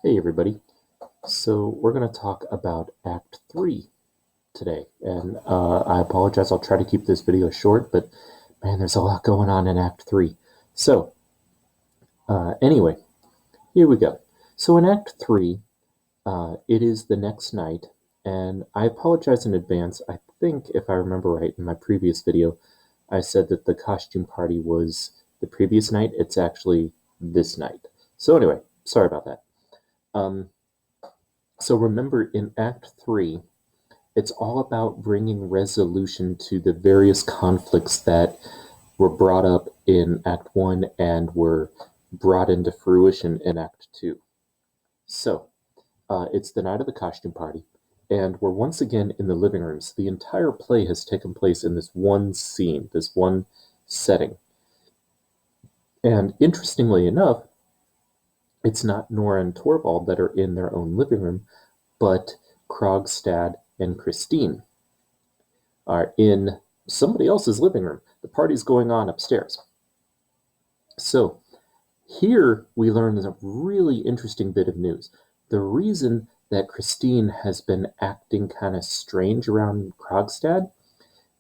Hey everybody. So we're going to talk about Act 3 today. And I apologize, I'll try to keep this video short, but man, there's a lot going on in Act 3. So, anyway, here we go. So in Act 3, it is the next night, and I apologize in advance. I think, if I remember right, in my previous video, I said that the costume party was the previous night. It's actually this night. So anyway, sorry about that. So remember, in Act 3, it's all about bringing resolution to the various conflicts that were brought up in Act 1 and were brought into fruition in Act 2. So, it's the night of the costume party, and we're once again in the living room. So the entire play has taken place in this one scene, this one setting. And interestingly enough, it's not Nora and Torvald that are in their own living room, but Krogstad and Christine are in somebody else's living room. The party's going on upstairs. So here we learn a really interesting bit of news. The reason that Christine has been acting kind of strange around Krogstad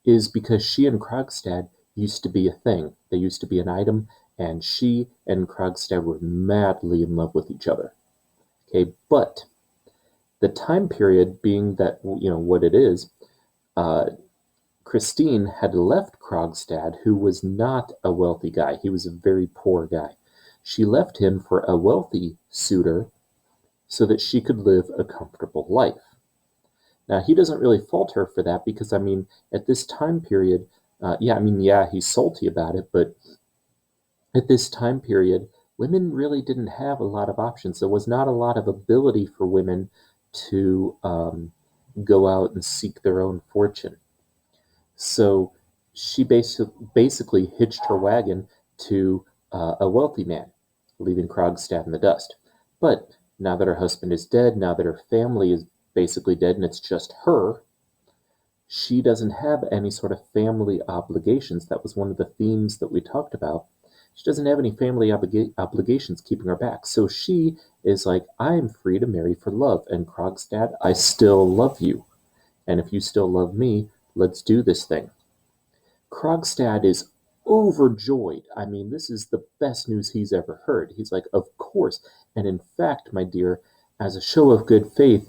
is because she and Krogstad used to be a thing. They used to be an item, and she and Krogstad were madly in love with each other. Okay, but the time period being that, what it is, Christine had left Krogstad, who was not a wealthy guy. He was a very poor guy. She left him for a wealthy suitor so that she could live a comfortable life. Now, he doesn't really fault her for that because, at this time period, he's salty about it, but at this time period, women really didn't have a lot of options. There was not a lot of ability for women to go out and seek their own fortune. So she basically hitched her wagon to a wealthy man, leaving Krogstad in the dust. But now that her husband is dead, now that her family is basically dead and it's just her, she doesn't have any sort of family obligations. That was one of the themes that we talked about. She doesn't have any family obligations keeping her back. So she is like, I am free to marry for love. And Krogstad, I still love you. And if you still love me, let's do this thing. Krogstad is overjoyed. This is the best news he's ever heard. He's like, of course. And in fact, my dear, as a show of good faith,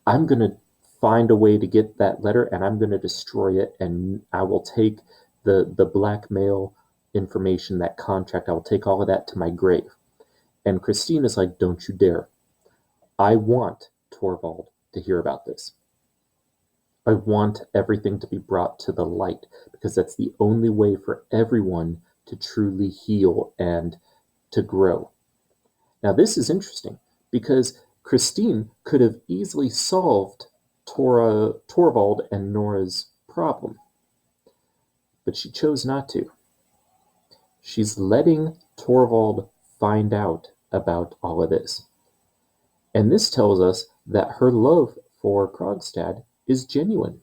I'm going to find a way to get that letter and I'm going to destroy it. And I will take the blackmail information, that contract, I will take all of that to my grave. And Christine is like, don't you dare. I want Torvald to hear about this. I want everything to be brought to the light because that's the only way for everyone to truly heal and to grow. Now, this is interesting because Christine could have easily solved Torvald and Nora's problem, but she chose not to. She's letting Torvald find out about all of this. And this tells us that her love for Krogstad is genuine.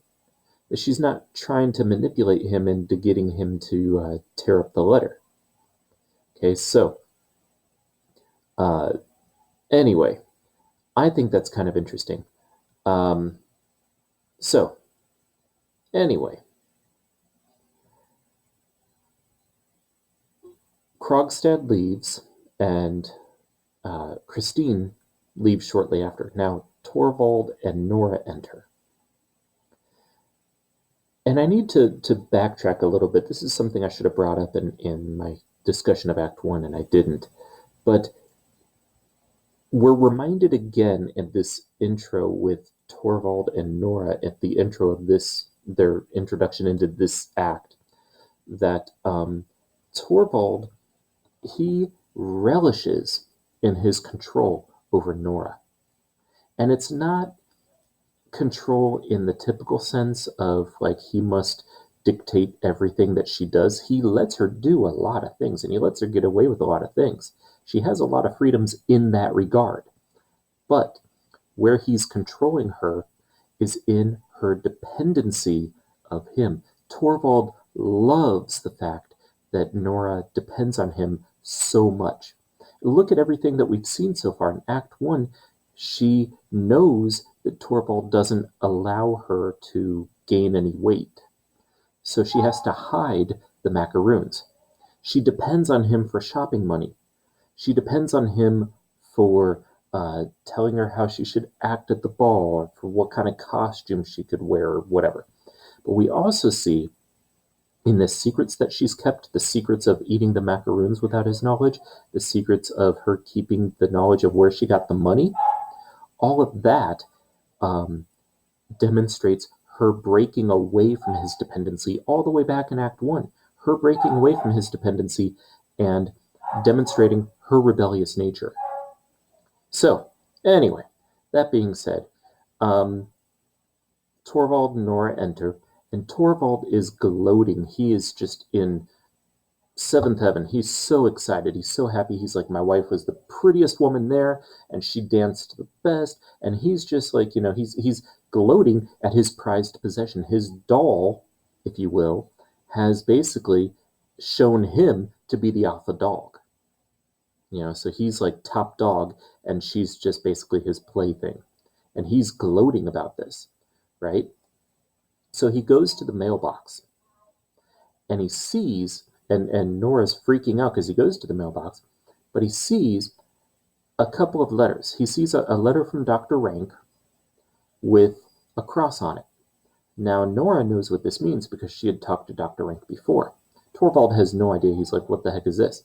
That she's not trying to manipulate him into getting him to tear up the letter. Okay, so anyway, I think that's kind of interesting. Anyway, Krogstad leaves, and Christine leaves shortly after. Now, Torvald and Nora enter. And I need to backtrack a little bit. This is something I should have brought up in my discussion of Act 1, and I didn't. But we're reminded again in this intro with Torvald and Nora at the intro of their introduction into this act, that Torvald, he relishes in his control over Nora. And it's not control in the typical sense of like he must dictate everything that she does. He lets her do a lot of things and he lets her get away with a lot of things. She has a lot of freedoms in that regard. But where he's controlling her is in her dependency of him. Torvald loves the fact that Nora depends on him so much. Look at everything that we've seen so far in Act 1. She knows that Torvald doesn't allow her to gain any weight, so she has to hide the macaroons. She depends on him for shopping money. She depends on him for telling her how she should act at the ball, or for what kind of costume she could wear, or whatever. But we also see in the secrets that she's kept, the secrets of eating the macaroons without his knowledge, the secrets of her keeping the knowledge of where she got the money, all of that um, demonstrates her breaking away from his dependency all the way back in Act 1. Her breaking away from his dependency and demonstrating her rebellious nature. So, anyway, that being said, um, Torvald and Nora enter, and Torvald is gloating. He is just in seventh heaven. He's so excited. He's so happy. He's like, my wife was the prettiest woman there, and she danced the best. And he's just like, he's gloating at his prized possession. His doll, if you will, has basically shown him to be the alpha dog. So he's like top dog, and she's just basically his plaything. And he's gloating about this, right? So he goes to the mailbox, and he sees, and Nora's freaking out because he goes to the mailbox, but he sees a couple of letters. He sees a letter from Dr. Rank with a cross on it. Now, Nora knows what this means because she had talked to Dr. Rank before. Torvald has no idea. He's like, what the heck is this?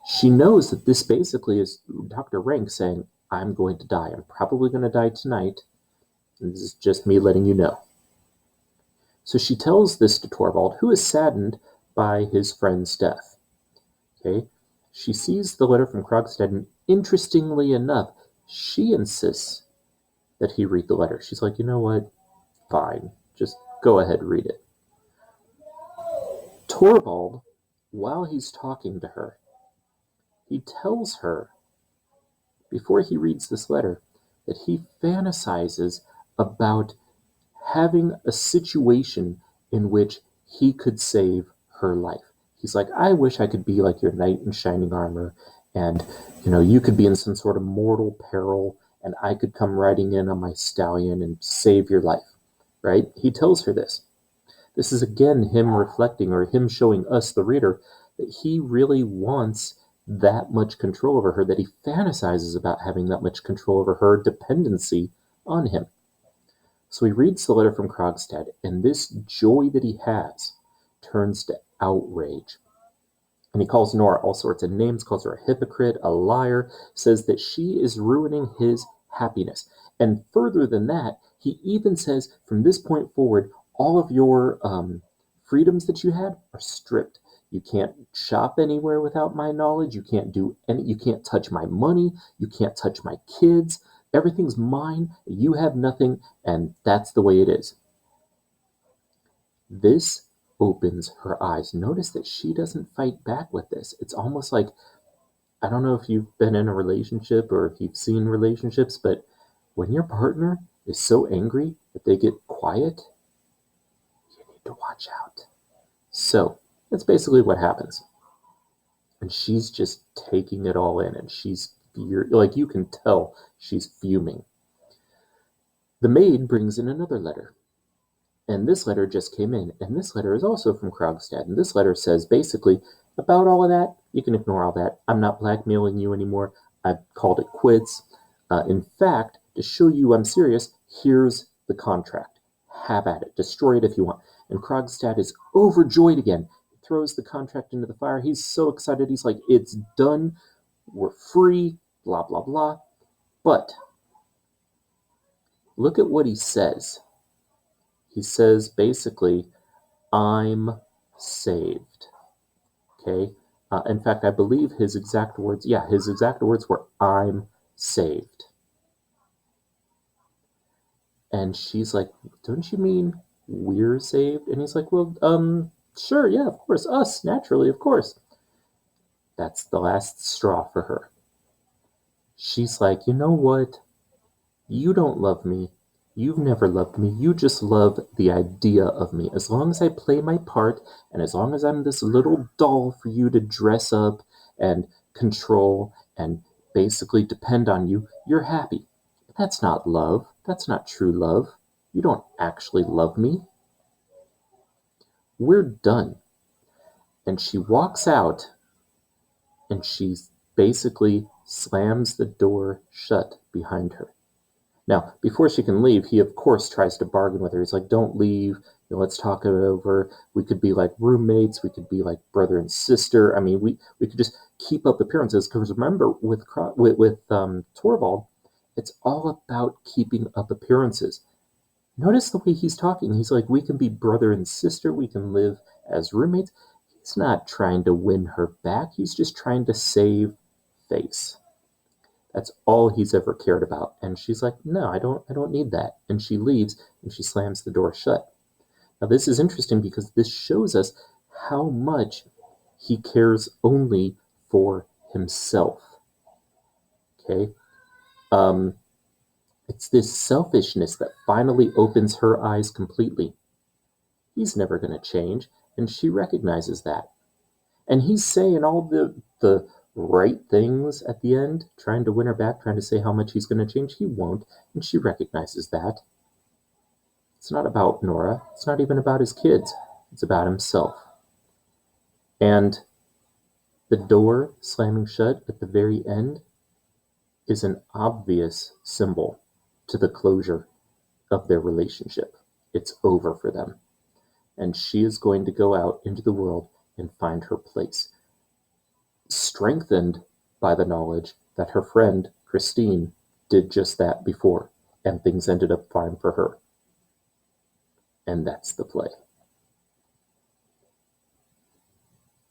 She knows that this basically is Dr. Rank saying, I'm going to die. I'm probably going to die tonight. And this is just me letting you know. So she tells this to Torvald, who is saddened by his friend's death. Okay? She sees the letter from Krogstad, and interestingly enough, she insists that he read the letter. She's like, you know what? Fine. Just go ahead, read it. Torvald, while he's talking to her, he tells her, before he reads this letter, that he fantasizes about having a situation in which he could save her life. He's like, I wish I could be like your knight in shining armor, and you could be in some sort of mortal peril, and I could come riding in on my stallion and save your life. Right? He tells her this. This is again him reflecting, or him showing us, the reader, that he really wants that much control over her, that he fantasizes about having that much control over her dependency on him. So he reads the letter from Krogstad, and this joy that he has turns to outrage. And he calls Nora all sorts of names, calls her a hypocrite, a liar, says that she is ruining his happiness. And further than that, he even says, from this point forward, all of your freedoms that you had are stripped. You can't shop anywhere without my knowledge. You can't do any. You can't touch my money. You can't touch my kids. Everything's mine. You have nothing, and that's the way it is. This opens her eyes. Notice that she doesn't fight back with this. It's almost like, I don't know if you've been in a relationship or if you've seen relationships, but when your partner is so angry that they get quiet, you need to watch out. So that's basically what happens. And she's just taking it all in, and like, you can tell she's fuming. The maid brings in another letter. And this letter just came in, and this letter is also from Krogstad. And this letter says basically, about all of that, you can ignore all that. I'm not blackmailing you anymore. I've called it quits. In fact, to show you I'm serious, here's the contract. Have at it. Destroy it if you want. And Krogstad is overjoyed again. He throws the contract into the fire. He's so excited. He's like, it's done. We're free. Blah, blah, blah. But look at what he says. He says basically, I'm saved. Okay? In fact, I believe his exact words were, I'm saved. And she's like, don't you mean we're saved? And he's like, well, sure, yeah, of course, us, naturally, of course. That's the last straw for her. She's like, you know what? You don't love me. You've never loved me. You just love the idea of me. As long as I play my part, and as long as I'm this little doll for you to dress up and control and basically depend on you, you're happy. That's not love. That's not true love. You don't actually love me. We're done. And she walks out and she basically slams the door shut behind her. Now, before she can leave, he of course tries to bargain with her. He's like, "Don't leave. Let's talk it over. We could be like roommates. We could be like brother and sister. I mean, we could just keep up appearances." Because remember, with Torvald, it's all about keeping up appearances. Notice the way he's talking. He's like, "We can be brother and sister. We can live as roommates." He's not trying to win her back. He's just trying to save face. That's all he's ever cared about. And she's like, "No, I don't need that." And she leaves and she slams the door shut. Now this is interesting because this shows us how much he cares only for himself. Okay? Um, it's this selfishness that finally opens her eyes completely. He's never going to change, and she recognizes that. And he's saying all the right things at the end, trying to win her back, trying to say how much he's going to change. He won't, and she recognizes that. It's not about Nora. It's not even about his kids. It's about himself. And the door slamming shut at the very end is an obvious symbol to the closure of their relationship. It's over for them. And she is going to go out into the world and find her place, strengthened by the knowledge that her friend Christine did just that before, and things ended up fine for her. And that's the play.